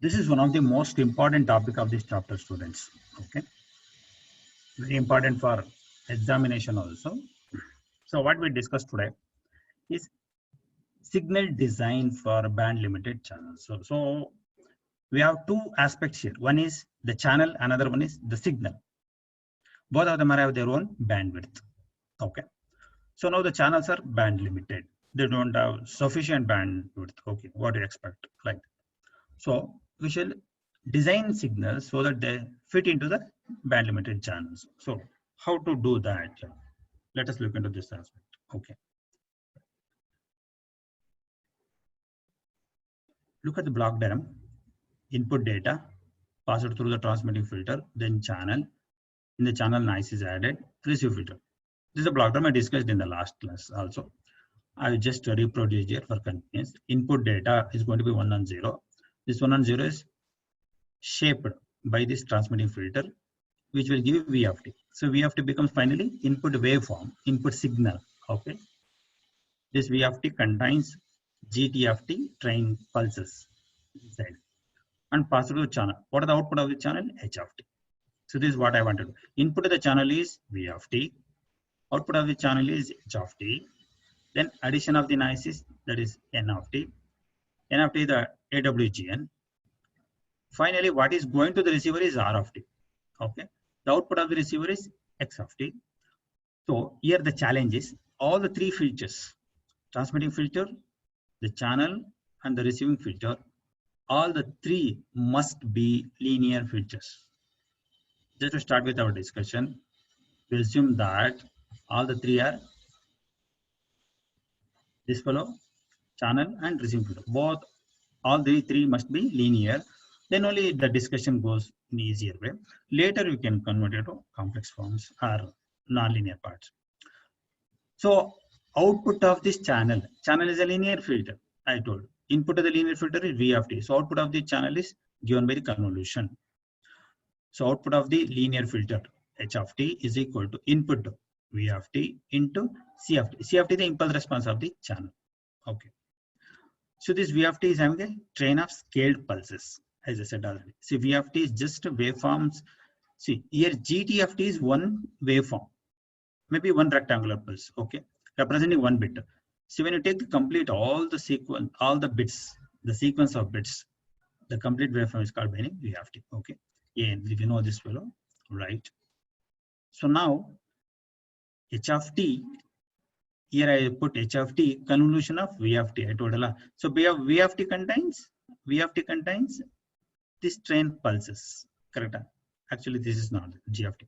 This is one of the most important topic of this chapter, students. Okay, very important for examination also. So what we discussed today is signal design for band limited channels. So we have two aspects here. One is the channel, another one is the signal. Both of them have their own bandwidth. Okay. So now the channels are band limited. They don't have sufficient bandwidth. Okay, what do you expect? Like, so we shall design signals so that they fit into the band limited channels. So how to do that? Let us look into this aspect. Okay. Look at the block diagram. Input data passed through the transmitting filter, then channel. In the channel, noise is added. Receive filter. This is a block diagram I discussed in the last class also. I will just reproduce here for convenience. Input data is going to be 1 and 0. This 1 and 0 is shaped by this transmitting filter, which will give V of t. So V of t becomes finally input waveform, input signal. Okay. This V of t contains GT of t train pulses inside and pass through the channel. What is the output of the channel? H of t. So this is what I want to do. Input of the channel is V of t. Output of the channel is H of t. Then addition of the noise is, that is N of t. N of t is the AWGN. Finally, what is going to the receiver is R of t. Okay. The output of the receiver is X of t. So here the challenge is all the three filters, transmitting filter, the channel and the receiving filter, all the three must be linear filters. Just to start with our discussion, we assume that all the three are this fellow, channel and receiving filter. Both, all the three must be linear. Then only the discussion goes in easier way. Later you can convert it to complex forms or non-linear parts. So output of this channel is a linear filter. I told input of the linear filter is V of t. So output of the channel is given by the convolution. So output of the linear filter H of t is equal to input V of t into C of t. C of t is the impulse response of the channel. Okay. So this V of t is having a train of scaled pulses, as I said already. See, V of t is just waveforms. See, here GT of t is one waveform, maybe one rectangular pulse, okay, representing one bit. So when you take the complete all the sequence, all the bits, the sequence of bits, the complete waveform is called by V of t. Okay, yeah, we know this fellow, right? So now H of t. Here I put H of t convolution of V of t. I told you. So V of t contains this train pulses. Correct? Actually, this is not G of t.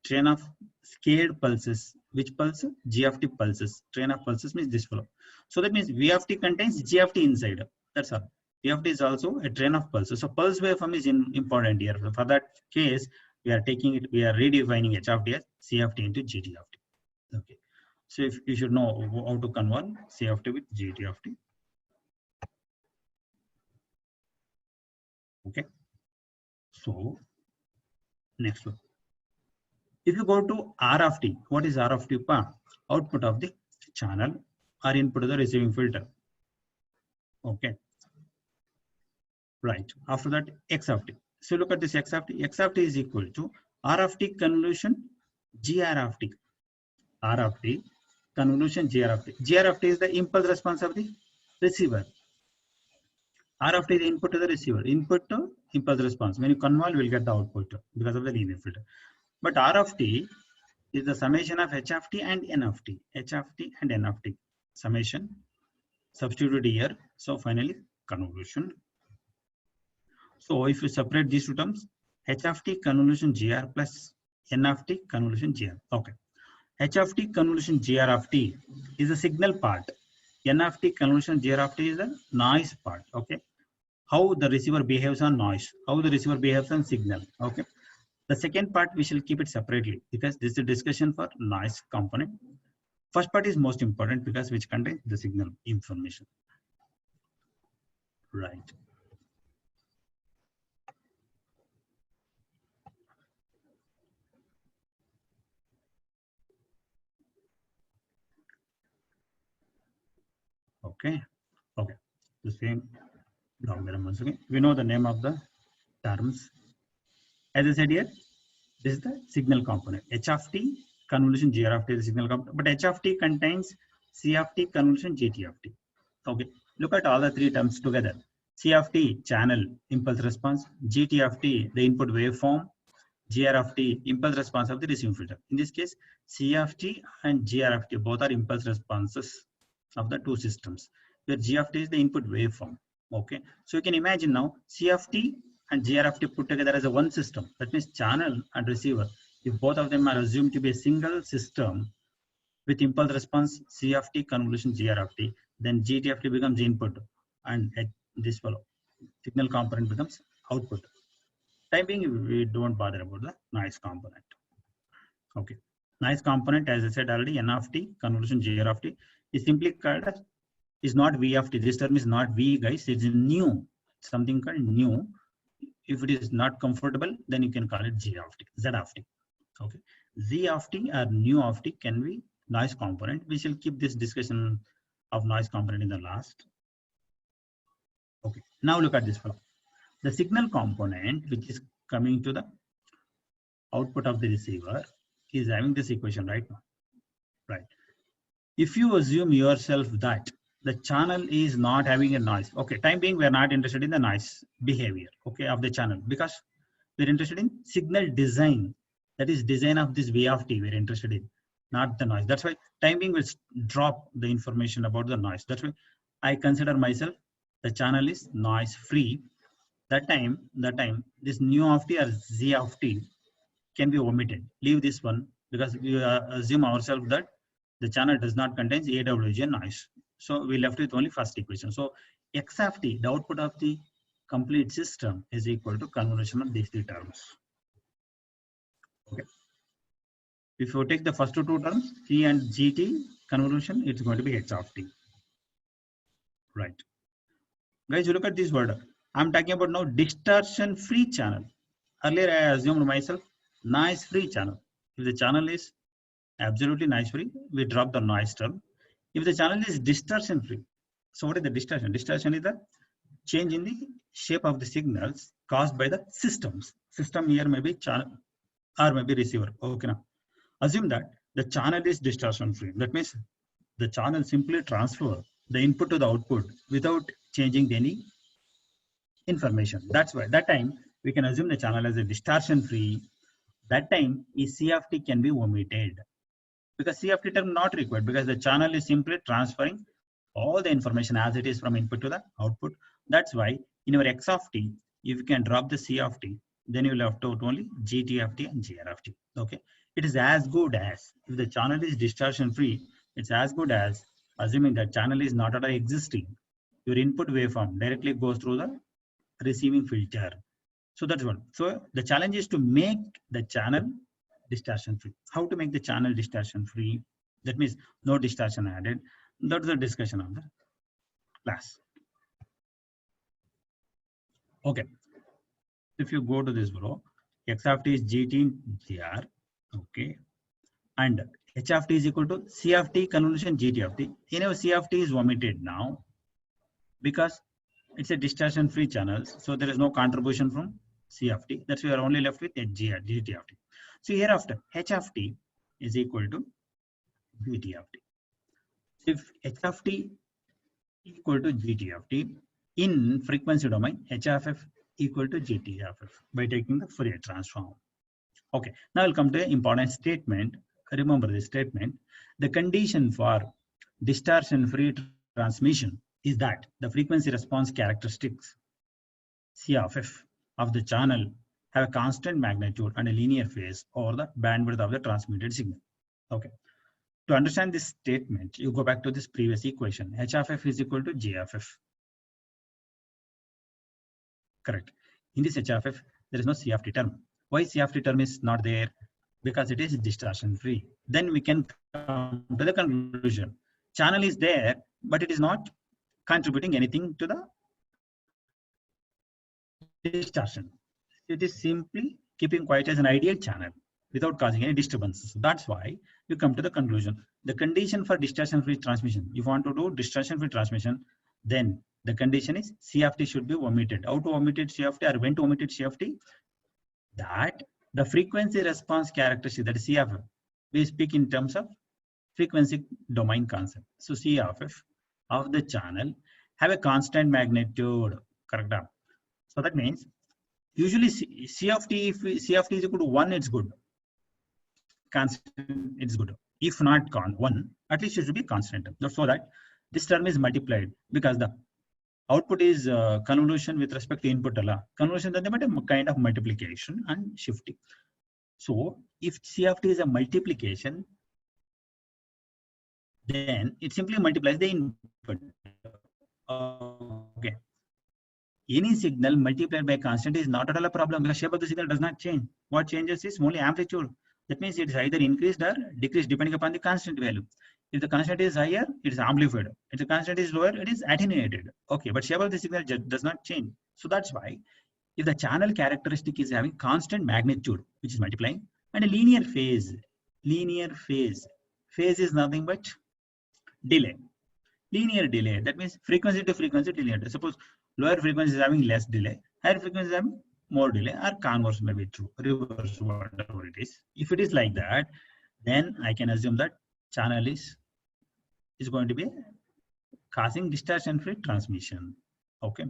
Train of scaled pulses. Which pulse? G of t pulses. Train of pulses means this flow. So that means V of t contains G of t inside. That's all. V of t is also a train of pulses. So pulse waveform is important here. For that case, we are taking it. We are redefining H of t as C of t into GT of t. Okay. So if you should know how to convert C of t with GT of t. Okay. So next one. If you go to R of t, what is R of t? Output of the channel or input of the receiving filter. Okay. Right. After that, X of t. So look at this X of t. X of t is equal to R of t convolution GR of t. R of t convolution GR of t. GR of t is the impulse response of the receiver. R of t is the input to the receiver. Input to impulse response. When you convolve, you will get the output because of the linear filter. But R of t is the summation of H of t and N of t. H of t and N of t. Summation. Substitute here. So finally, convolution. So if you separate these two terms, H of t convolution GR plus N of t convolution GR. Okay. H of t convolution GR of t is the signal part. N of t convolution GR of t is the noise part. Okay. How the receiver behaves on noise, how the receiver behaves on signal. Okay. The second part we shall keep it separately because this is a discussion for noise component. First part is most important because which contains the signal information. Right. Okay. Okay. The same. Block theorem once again. We know the name of the terms. As I said here, this is the signal component. H of t convolution G R of t is the signal component, but H of t contains C of t convolution GT of t. Okay, look at all the three terms together. C of t, channel impulse response, GT of t, the input waveform, GR of t, impulse response of the receiving filter. In this case, C of t and GR of t both are impulse responses of the two systems, where G of t is the input waveform. Okay, so you can imagine now C of t and GR of t put together as a one system. That means channel and receiver, if both of them are assumed to be a single system with impulse response C of t convolution GR of t, then GT of t becomes input and this follow signal component becomes output. Time being, we don't bother about the noise component. Okay, noise component, as I said already, N of t convolution GR of t is simply called as, is not V of t. This term is not V, guys. It's new, something called new. If it is not comfortable, then you can call it G of t, Z of t. Okay, Z of t or nu of t can be noise component. We shall keep this discussion of noise component in the last. Okay, now look at this flow. The signal component, which is coming to the output of the receiver, is having this equation right now. Right. If you assume yourself that the channel is not having a noise, okay, time being, we are not interested in the noise behavior, okay, of the channel, because we're interested in signal design. That is design of this V of t we're interested in, not the noise. That's why time being will drop the information about the noise. That's why I consider myself the channel is noise free. That time this nu of t or Z of t can be omitted. Leave this one, because we assume ourselves that the channel does not contain AWG noise. So we left with only first equation. So X of t, the output of the complete system, is equal to convolution of these three terms. Okay. If you take the first two terms, C and GT convolution, it's going to be H of t. Right. Guys, you look at this word. I'm talking about now distortion free channel. Earlier I assumed myself noise free channel. If the channel is absolutely noise free, we drop the noise term. If the channel is distortion free, so what is the distortion? Distortion is the change in the shape of the signals caused by the systems. System here may be channel or maybe receiver. Okay, now assume that the channel is distortion free. That means the channel simply transfer the input to the output without changing any information. That's why that time we can assume the channel as a distortion free. That time is C of t can be omitted, because C of t term not required, because the channel is simply transferring all the information as it is from input to the output. That's why in your X of t, if you can drop the C of t, then you will have to only GT of t and GR of t. Okay, it is as good as, if the channel is distortion free, it's as good as assuming that channel is not at all existing. Your input waveform directly goes through the receiving filter. So that's one. So the challenge is to make the channel distortion free. How to make the channel distortion free? That means no distortion added. That's the discussion of the class. Okay. If you go to this below, X of t is GT GR. Okay. And H of t is equal to C of t convolution GT of t. Anyway, C of t is omitted now because it's a distortion free channel. So there is no contribution from C of t. That's why we are only left with GT of t. So hereafter, H of t is equal to GT of t. If H of t equal to GT of t, in frequency domain, H of f equal to GT of f by taking the Fourier transform. Okay, now we'll come to an important statement. Remember this statement. The condition for distortion-free transmission is that the frequency response characteristics C of f of the channel have a constant magnitude and a linear phase over the bandwidth of the transmitted signal. Okay. To understand this statement, you go back to this previous equation. H of f is equal to G of f. Correct. In this H of f, there is no C of t term. Why C of t term is not there? Because it is distortion free. Then we can come to the conclusion. Channel is there, but it is not contributing anything to the distortion. It is simply keeping quiet as an ideal channel without causing any disturbances. That's why you come to the conclusion. The condition for distortion-free transmission, if you want to do distortion-free transmission, then The condition is C of t should be omitted. How to omit it C of t, or when to omit it C of t? That the frequency response characteristic, that is C of f, we speak in terms of frequency domain concept. So C of f of the channel have a constant magnitude, correct? So that means usually C of t, if C of t is equal to 1, it's good. Constant, it's good. If not 1, at least it should be constant. So that this term is multiplied, because the output is convolution with respect to input. Convolution is a kind of multiplication and shifting. So if C of t is a multiplication, then it simply multiplies the input. Okay. Any signal multiplied by constant is not at all a problem, because shape of the signal does not change. What changes is only amplitude. That means it is either increased or decreased depending upon the constant value. If the constant is higher, it is amplified. If the constant is lower, it is attenuated. Okay, but shape of the signal does not change. So that's why if the channel characteristic is having constant magnitude, which is multiplying, and a linear phase is nothing but delay. Linear delay, that means frequency to frequency linear. Suppose lower frequency is having less delay, higher frequency is having more delay, or converse may be true, reverse, whatever it is. If it is like that, then I can assume that channel is going to be causing distortion-free transmission. Okay,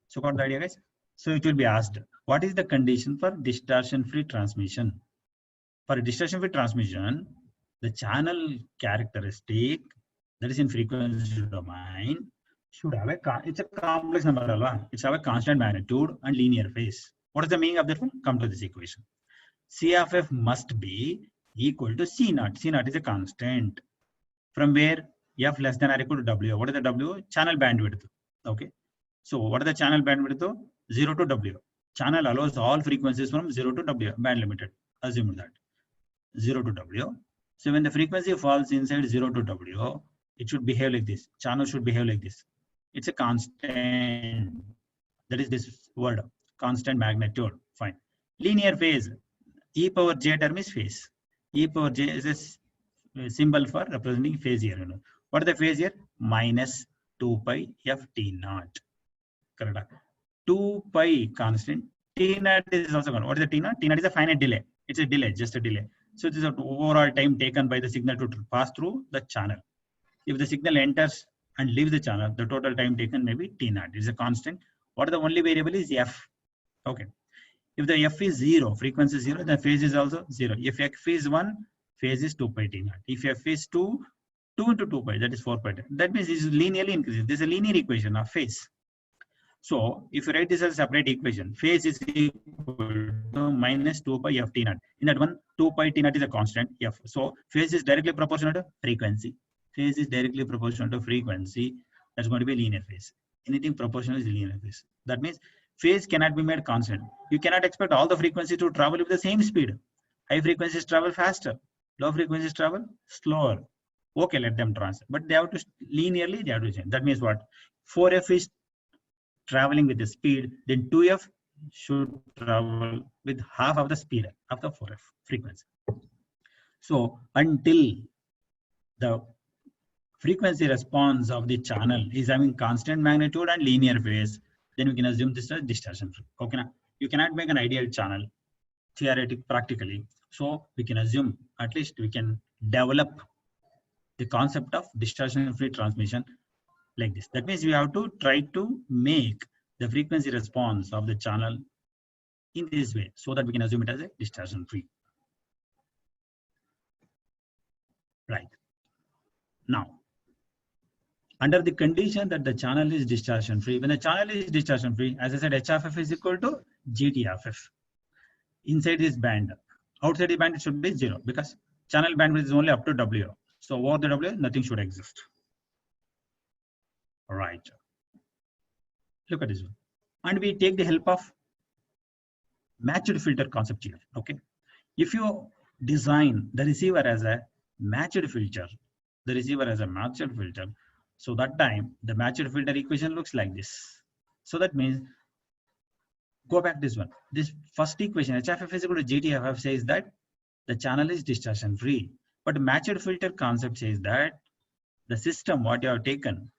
so got the idea, guys? So it will be asked, what is the condition for distortion-free transmission? For a distortion-free transmission, the channel characteristic, that is in frequency domain, should have it's a complex number, it's have a constant magnitude and linear phase. What is the meaning of that one? Come to this equation. C of f must be equal to C naught. C naught is a constant. From where? F less than or equal to W. What is the W? Channel bandwidth. Okay. So what is the channel bandwidth? 0 to W. Channel allows all frequencies from 0 to W, band limited. Assume that. 0 to W. So when the frequency falls inside 0 to W, it should behave like this. Channel should behave like this. It's a constant. That is this word, constant magnitude. Fine. Linear phase. E power j term is phase. E power j is a symbol for representing phase here. What is the phase here? Minus 2 pi f t naught. Correct. 2 pi constant. T naught is also gone. What is the T naught? T naught is a finite delay. It's a delay, just a delay. So this is the overall time taken by the signal to pass through the channel. If the signal enters and leaves the channel, the total time taken may be T naught. It's a constant. What are the only variable is f. Okay. If the f is 0, frequency is 0, then phase is also 0. If f is 1, phase is 2 pi T naught. If f is 2, 2 into 2 pi, that is 4 pi. That means it is linearly increasing. This is a linear equation of phase. So if you write this as a separate equation, phase is equal to minus 2 pi f T naught. In that one, 2 pi T naught is a constant f. So phase is directly proportional to frequency. Phase is directly proportional to frequency. That's going to be linear phase. Anything proportional is linear phase. That means phase cannot be made constant. You cannot expect all the frequencies to travel with the same speed. High frequencies travel faster. Low frequencies travel slower. Okay, let them transit. But they have to linearly, they have to change. That means what? 4f is traveling with the speed, then 2f should travel with half of the speed of the 4f frequency. So until the frequency response of the channel is having constant magnitude and linear phase, then we can assume this is distortion free. Okay, now you cannot make an ideal channel theoretically, practically. So we can assume, at least we can develop the concept of distortion free transmission like this. That means we have to try to make the frequency response of the channel in this way, so that we can assume it as a distortion free. Right. Now, under the condition that the channel is distortion free, when the channel is distortion free, as I said, h of f is equal to gt of f. Inside this band, outside the band it should be 0, because channel bandwidth is only up to W. So over the W, nothing should exist. All right. Look at this one. And we take the help of matched filter concept here. Okay. If you design the receiver as a matched filter, so that time the matched filter equation looks like this. So that means, go back this one. This first equation, h of f is equal to gt of f, says that the channel is distortion free. But matched filter concept says that the system what you have taken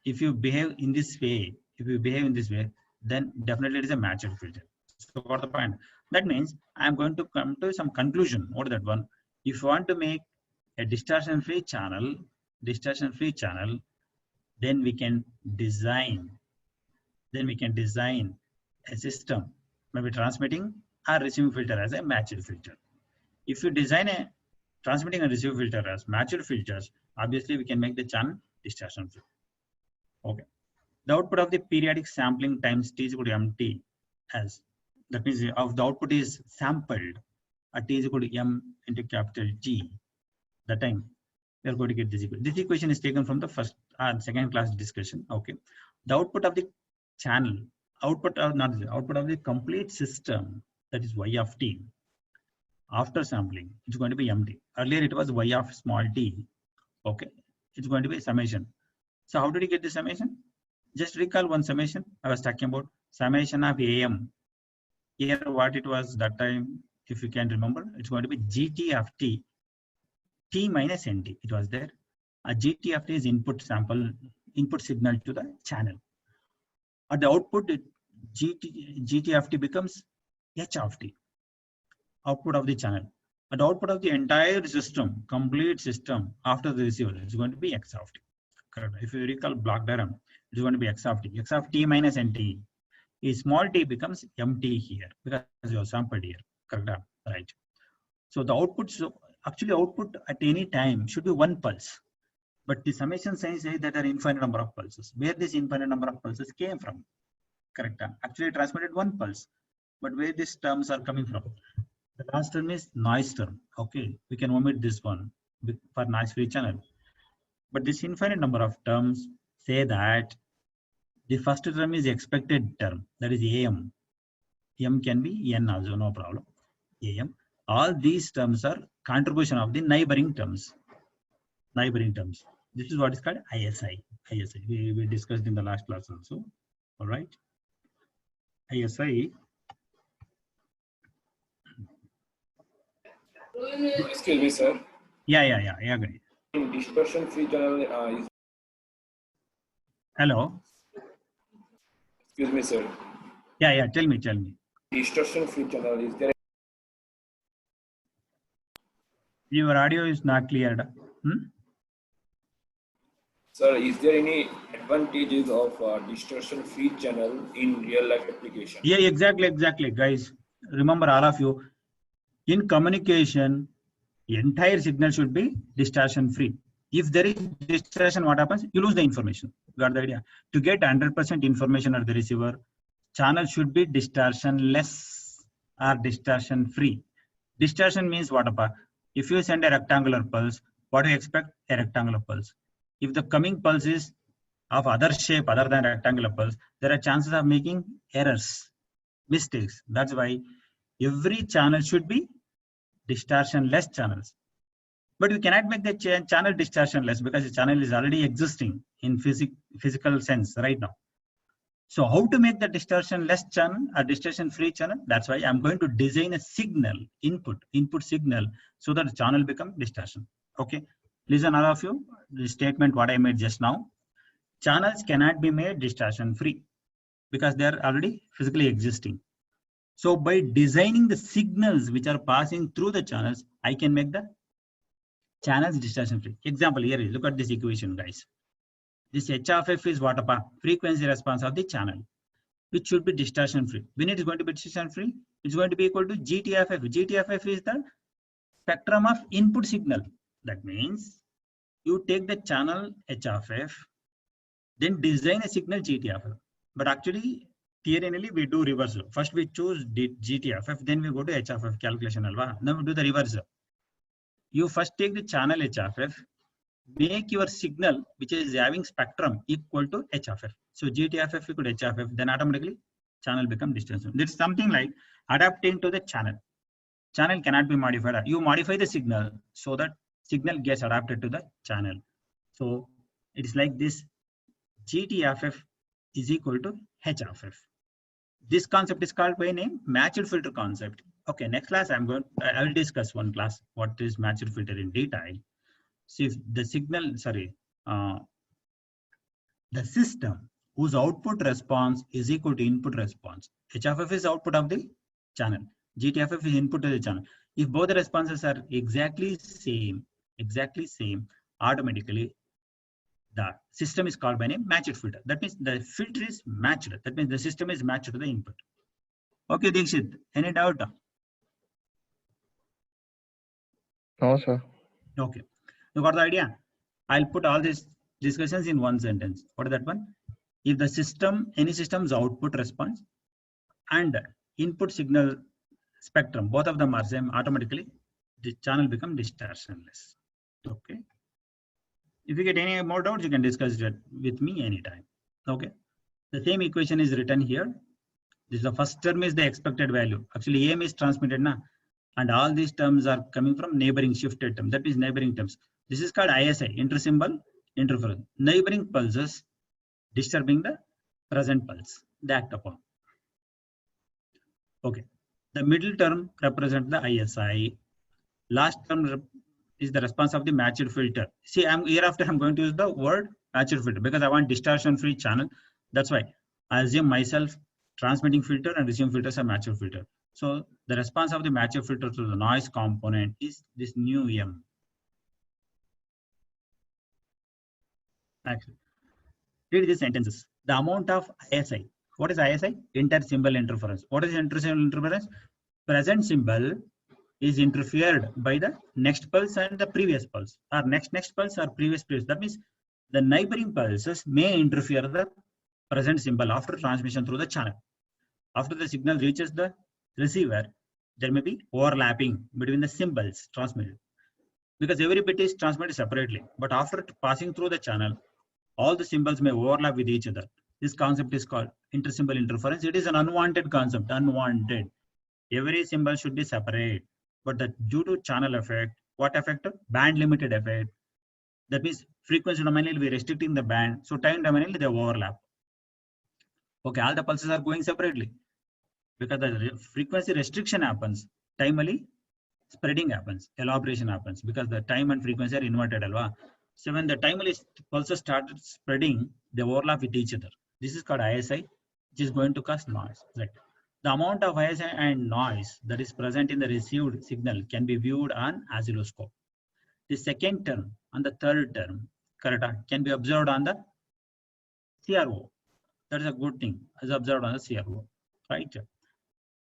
if you behave in this way, then definitely it is a matched filter. So what the point? That means I'm going to come to some conclusion. What is that one? If you want to make a distortion-free channel, then we can design a system, maybe transmitting or receiving filter as a matched filter. If you design a transmitting and receiving filter as matched filters, obviously we can make the channel distortion free. Okay. The output of the periodic sampling times t is equal to mt, as that means of the output is sampled at t is equal to m into capital G. That time we are going to get this equation. This equation is taken from the first and second class discussion. Okay. The output of the channel, output of the complete system, that is y of t, after sampling, it's going to be mt. Earlier it was y of small t. Okay. It's going to be summation. So how did you get the summation? Just recall one summation I was talking about, summation of AM. Here what it was that time, if you can remember, it's going to be GT of t, t minus nt. It was there. A GT of t is input signal to the channel. At the output, GT of t becomes H of t, output of the channel. At the output of the entire system, complete system after the receiver, it's going to be X of t. Correct. If you recall block diagram, it's going to be X of t minus nt. Is small t becomes mt here because you have sampled here. Correct. Right. So the output, actually output at any time should be one pulse. But the summation sign says that there are infinite number of pulses. Where this infinite number of pulses came from? Correct. Actually transmitted one pulse. But where these terms are coming from? The last term is noise term. Okay. We can omit this one for noise free channel. But this infinite number of terms say that the first term is expected term, that is AM. M can be N also, no problem. AM. All these terms are contribution of the neighboring terms. This is what is called ISI. We discussed in the last class also. All right. ISI. Excuse me, sir. Yeah. Agree. Dispersion free channel is. Hello. Excuse me, sir. Yeah. Tell me. Distortion free channel is there. Your audio is not clear. Sir, is there any advantages of distortion free channel in real life application? Yeah, exactly, guys. Remember, all of you, in communication, entire signal should be distortion free. If there is distortion, what happens? You lose the information. Got the idea? To get 100% information at the receiver, channel should be distortion less or distortion free. Distortion means what? If you send a rectangular pulse, what do you expect? A rectangular pulse. If the coming pulse is of other shape other than rectangular pulse, there are chances of making errors, mistakes. That's why every channel should be distortion less channels. But we cannot make the channel distortion less because the channel is already existing in physical sense right now. So how to make the distortion less channel or distortion free channel? That's why I'm going to design a signal, input signal, so that the channel become distortion. Okay. Listen, all of you, the statement what I made just now. Channels cannot be made distortion free because they are already physically existing. So by designing the signals which are passing through the channels, I can make the channels distortion free. Example here, look at this equation, guys. This H of F is what? Frequency response of the channel, which should be distortion free. When it is going to be distortion free, it's going to be equal to GT of F. GT of F is the spectrum of input signal. That means you take the channel H of F, then design a signal GT of F. But actually, theoretically, we do reverse. First, we choose GT of F, then we go to H of F calculation. Now we do the reverse. You first take the channel H of F, make your signal, which is having spectrum, equal to H of F. So GT of F equal to H of F, then automatically channel become distortion. This is something like adapting to the channel. Channel cannot be modified. You modify the signal so that signal gets adapted to the channel. So it is like this. GT of F is equal to H of F. This concept is called by name matched filter concept. Okay, next class I will discuss one class what is matched filter in detail. See if the signal, the system whose output response is equal to input response. HFF is output of the channel. GTFF is input to the channel. If both the responses are exactly same, automatically the system is called by name matched filter. That means the filter is matched. That means the system is matched to the input. Okay, Dikshit, any doubt? No, sir. Okay, you got the idea? I'll put all these discussions in one sentence. What is that one? If the system, any system's output response and input signal spectrum, both of them are same, automatically the channel become distortionless. Okay. If you get any more doubts, you can discuss it with me anytime. Okay. The same equation is written here. This is the first term is the expected value. Actually, AM is transmitted now, and all these terms are coming from neighboring shifted terms. That is neighboring terms. This is called ISI, inter-symbol interference. Neighboring pulses disturbing the present pulse. They act upon. Okay. The middle term represents the ISI. Last term is the response of the matched filter. See, hereafter I'm going to use the word matched filter because I want distortion-free channel. That's why I assume myself transmitting filter and receiving filters are matched filter. So the response of the matched filter to the noise component is this new M. Actually, read these sentences. The amount of ISI. What is ISI? Inter-symbol interference. What is inter-symbol interference? Present symbol is interfered by the next pulse and the previous pulse, or next pulse or previous pulse. That means the neighboring pulses may interfere the present symbol after transmission through the channel. After the signal reaches the receiver, there may be overlapping between the symbols transmitted because every bit is transmitted separately. But after passing through the channel, all the symbols may overlap with each other. This concept is called inter-symbol interference. It is an unwanted concept, unwanted. Every symbol should be separate. But due to channel effect, what effect? Band limited effect. That means frequency domain will be restricting the band. So time domain they overlap. Okay, all the pulses are going separately. Because the frequency restriction happens, timely spreading happens, elaboration happens because the time and frequency are inverted. Alva. So when the timely pulses started spreading, they overlap with each other. This is called ISI, which is going to cause noise. Right. The amount of ISI and noise that is present in the received signal can be viewed on oscilloscope. The second term and the third term, correct, can be observed on the CRO. That is a good thing, as observed on the CRO, right?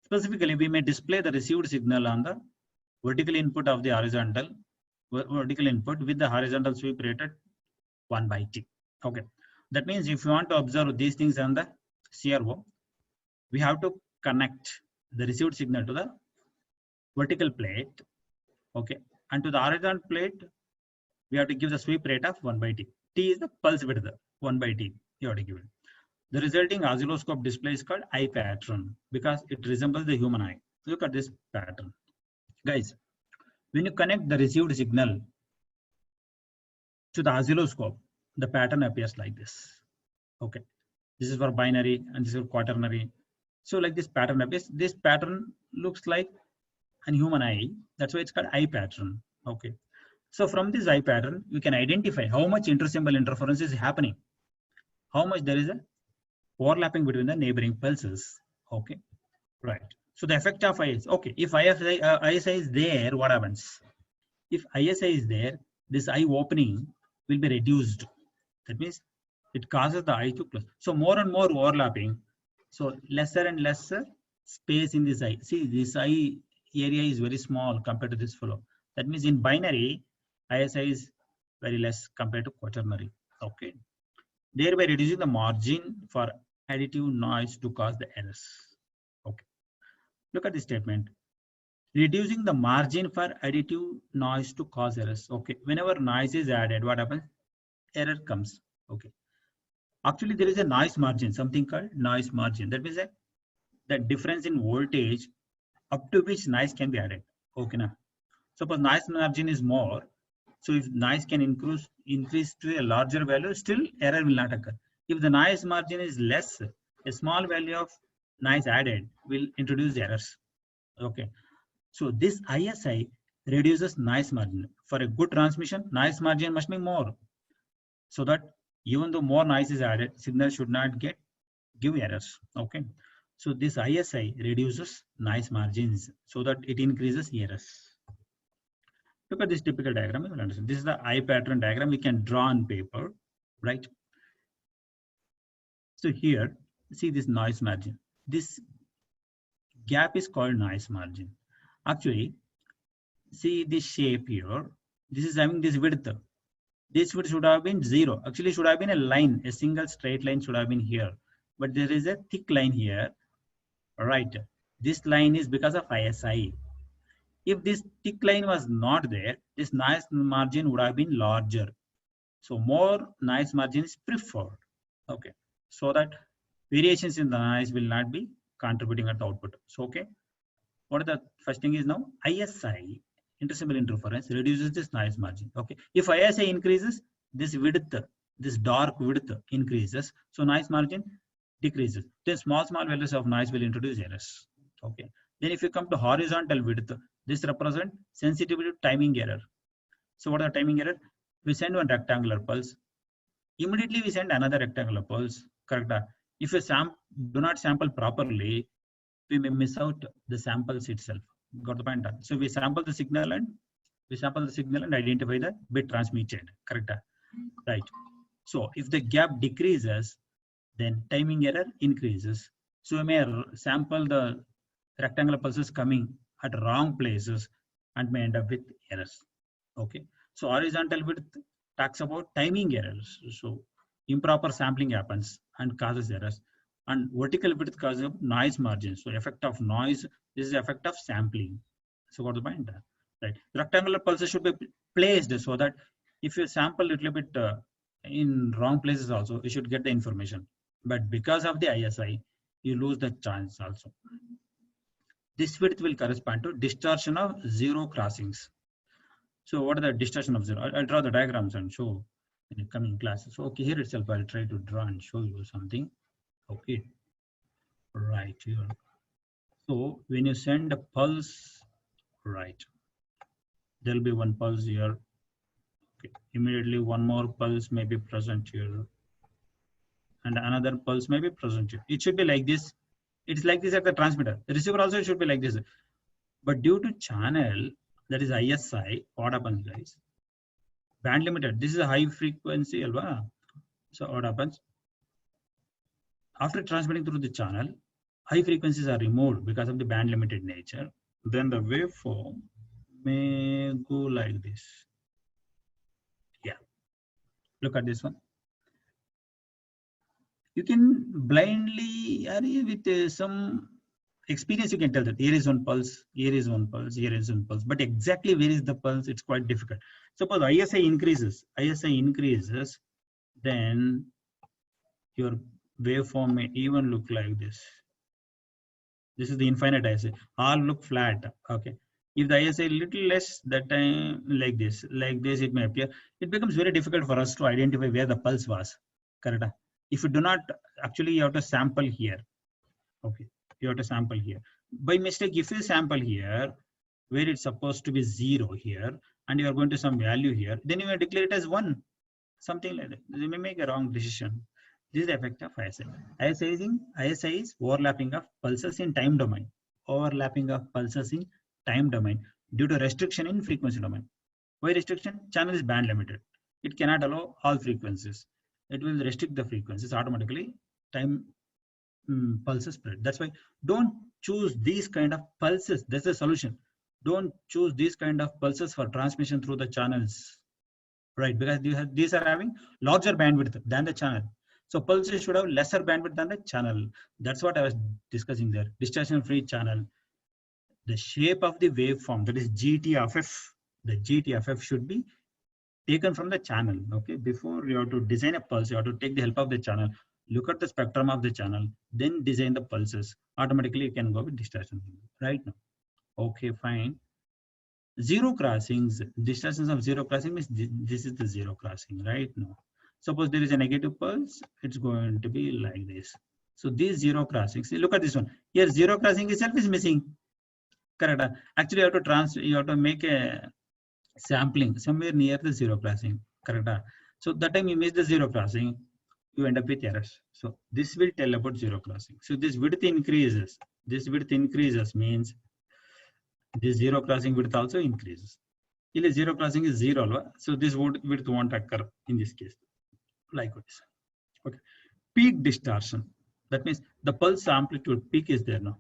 Specifically, we may display the received signal on the vertical input of the horizontal input with the horizontal sweep rate at 1/t. Okay, that means if you want to observe these things on the CRO, we have to connect the received signal to the vertical plate. Okay, and to the horizontal plate, we have to give the sweep rate of 1/t. T is the pulse width, 1/t. You have to give it. The resulting oscilloscope display is called eye pattern because it resembles the human eye. Look at this pattern. Guys, when you connect the received signal to the oscilloscope, the pattern appears like this. Okay, this is for binary and this is for quaternary. So like this pattern appears. This pattern looks like a human eye. That's why it's called eye pattern. Okay. So from this eye pattern, you can identify how much inter-symbol interference is happening. How much there is a overlapping between the neighboring pulses. Okay, right. So the effect of ISI. Okay, if ISI is there, what happens? If ISI is there, this eye opening will be reduced. That means it causes the eye to close. So more and more overlapping. So lesser and lesser space in this eye. See, this eye area is very small compared to this fellow. That means in binary, ISI is very less compared to quaternary. Okay, thereby reducing the margin for additive noise to cause the errors. Okay, look at this statement. Reducing the margin for additive noise to cause errors. Okay, whenever noise is added, what happens? Error comes. Okay, actually there is a noise margin, something called noise margin. That means that the difference in voltage up to which noise can be added. Okay, now suppose noise margin is more. So if noise can increase to a larger value, still error will not occur. If the noise margin is less, a small value of noise added will introduce errors. Okay, so this ISI reduces noise margin. For a good transmission, noise margin must be more, so that Even though more noise is added, signal should not give errors. Okay. So this ISI reduces noise margins so that it increases errors. Look at this typical diagram. You will understand. This is the eye pattern diagram we can draw on paper, right? So here, see this noise margin. This gap is called noise margin. Actually, see this shape here. This is having this width. This width should have been 0. Actually, should have been a line. A single straight line should have been here. But there is a thick line here. Right. This line is because of ISI. If this thick line was not there, this noise margin would have been larger. So more noise margin is preferred. Okay. So that variations in the noise will not be contributing at the output. So, okay. What are the first thing is now ISI, intersymbol interference, reduces this noise margin. Okay. If ISI increases, this width, this dark width increases. So noise margin decreases. Then small values of noise will introduce errors. Okay. Then if you come to horizontal width, this represents sensitivity to timing error. So what are the timing error? We send one rectangular pulse. Immediately we send another rectangular pulse. Correct. If you do not sample properly, we may miss out the samples itself. Got the point? So we sample the signal and identify the bit transmitted. Correct. Right. So if the gap decreases, then timing error increases. So we may sample the rectangular pulses coming at wrong places and may end up with errors. Okay. So horizontal width talks about timing errors. So improper sampling happens and causes errors. And vertical width causes noise margin. So effect of noise, this is the effect of sampling. So got the point? Right. Rectangular pulses should be placed so that if you sample a little bit in wrong places also, you should get the information. But because of the ISI, you lose the chance also. This width will correspond to distortion of zero crossings. So what are the distortion of zero? I'll draw the diagrams and show in the coming classes. So okay, here itself I'll try to draw and show you something. Okay, right here. So when you send a pulse, right, there'll be one pulse here. Okay. Immediately one more pulse may be present here. And another pulse may be present here. It should be like this. It's like this at the transmitter. The receiver also should be like this. But due to channel, that is ISI, what happens, guys? Band limited. This is a high frequency, alva. So what happens? After transmitting through the channel, high frequencies are removed because of the band limited nature. Then the waveform may go like this. Yeah. Look at this one. You can blindly, with some experience, you can tell that here is one pulse, here is one pulse, here is one pulse. But exactly where is the pulse? It's quite difficult. Suppose ISI increases, then your waveform may even look like this. This is the infinite ISI. All look flat. Okay. If the ISI little less, that time like this, it may appear. It becomes very difficult for us to identify where the pulse was. Correct? If you do not, actually you have to sample here. Okay, you have to sample here. By mistake, if you sample here, where it's supposed to be 0 here, and you are going to some value here, then you may declare it as 1. Something like that. You may make a wrong decision. This is the effect of ISI. ISI is overlapping of pulses in time domain. Overlapping of pulses in time domain due to restriction in frequency domain. Why restriction? Channel is band limited. It cannot allow all frequencies. It will restrict the frequencies automatically. Time pulses spread. That's why don't choose these kind of pulses. That's the solution. Don't choose these kind of pulses for transmission through the channels, right? Because these are having larger bandwidth than the channel. So pulses should have lesser bandwidth than the channel. That's what I was discussing there. Distortion-free channel. The shape of the waveform, that is GT of F. The GT of F should be taken from the channel. Okay, before you have to design a pulse, you have to take the help of the channel, look at the spectrum of the channel, then design the pulses. Automatically you can go with distortion right now. Okay, fine. Zero crossings, distortions of zero crossing means this is the zero crossing right now. Suppose there is a negative pulse, it's going to be like this. So these zero crossings, see, look at this one here. Zero crossing itself is missing. Correct. Actually you have to make a sampling somewhere near the zero crossing. Correct. So that time you miss the zero crossing, you end up with errors. So this will tell about zero crossing. So this width increases. This width increases means this zero crossing width also increases. If zero crossing is zero, so this width won't occur in this case. Likewise. Okay. Peak distortion. That means the pulse amplitude peak is there now.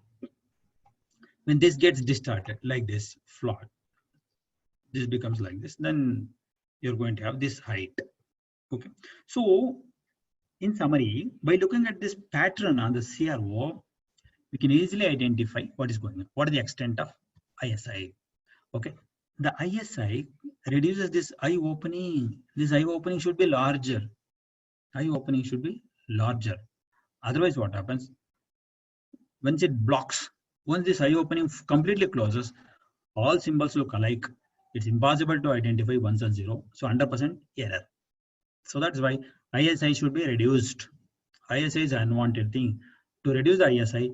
When this gets distorted like this, flat, this becomes like this, then you're going to have this height. Okay. So in summary, by looking at this pattern on the CRO, we can easily identify what is going on. What is the extent of ISI? Okay. The ISI reduces this eye opening. This eye opening should be larger. Eye opening should be larger. Otherwise, what happens? Once it blocks, once this eye opening completely closes, all symbols look alike. It's impossible to identify ones and zero. So 100% error. So that's why ISI should be reduced. ISI is an unwanted thing. To reduce the ISI,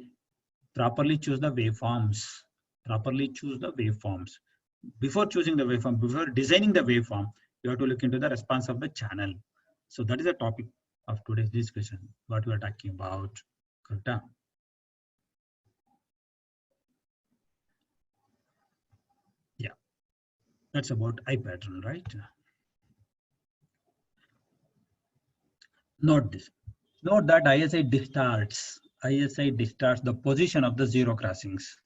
properly choose the waveforms. Properly choose the waveforms. Before choosing the waveform, before designing the waveform, you have to look into the response of the channel. So that is the topic of today's discussion, what we are talking about. Correct? Yeah, that's about eye pattern, right? Note this. Note that ISI distorts the position of the zero crossings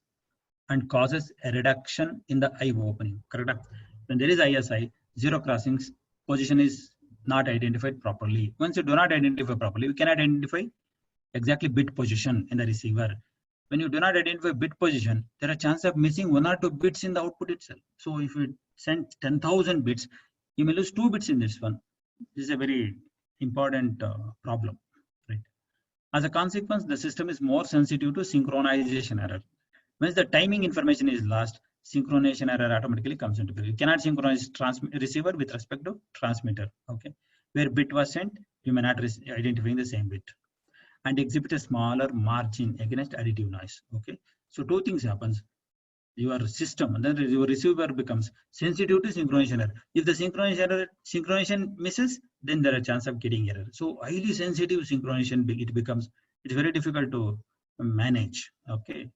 and causes a reduction in the eye opening. Correct? When there is ISI, zero crossings, position is not identified properly. Once you do not identify properly, you cannot identify exactly bit position in the receiver. When you do not identify bit position, there are chances of missing 1 or 2 bits in the output itself. So if you send 10,000 bits, you may lose 2 bits in this one. This is a very important problem, right? As a consequence, the system is more sensitive to synchronization error. Once the timing information is lost, synchronization error automatically comes into play. You cannot synchronize receiver with respect to transmitter. Okay, where bit was sent, you may not identifying the same bit, and exhibit a smaller margin against additive noise. Okay, so 2 things happens. Your system and then your receiver becomes sensitive to synchronization error. If the synchronization misses, then there are chance of getting error. So highly sensitive synchronization, it's very difficult to manage. Okay,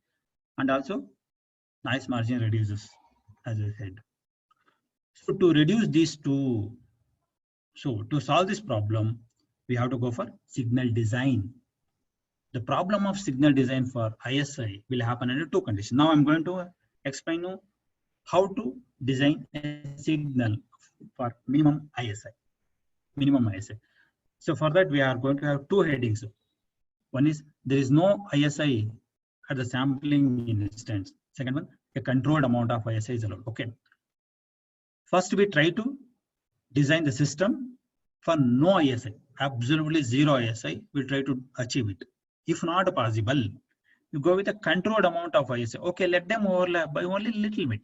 and also noise margin reduces, as I said. So to reduce these two, so to solve this problem, we have to go for signal design. The problem of signal design for ISI will happen under 2 conditions. Now I'm going to explain you how to design a signal for minimum ISI. So for that, we are going to have 2 headings. One is there is no ISI at the sampling instance. Second one, a controlled amount of ISI is allowed. Okay. First, we try to design the system for no ISI, absolutely zero ISI. We try to achieve it. If not possible, you go with a controlled amount of ISI. Okay, let them overlap by only little bit.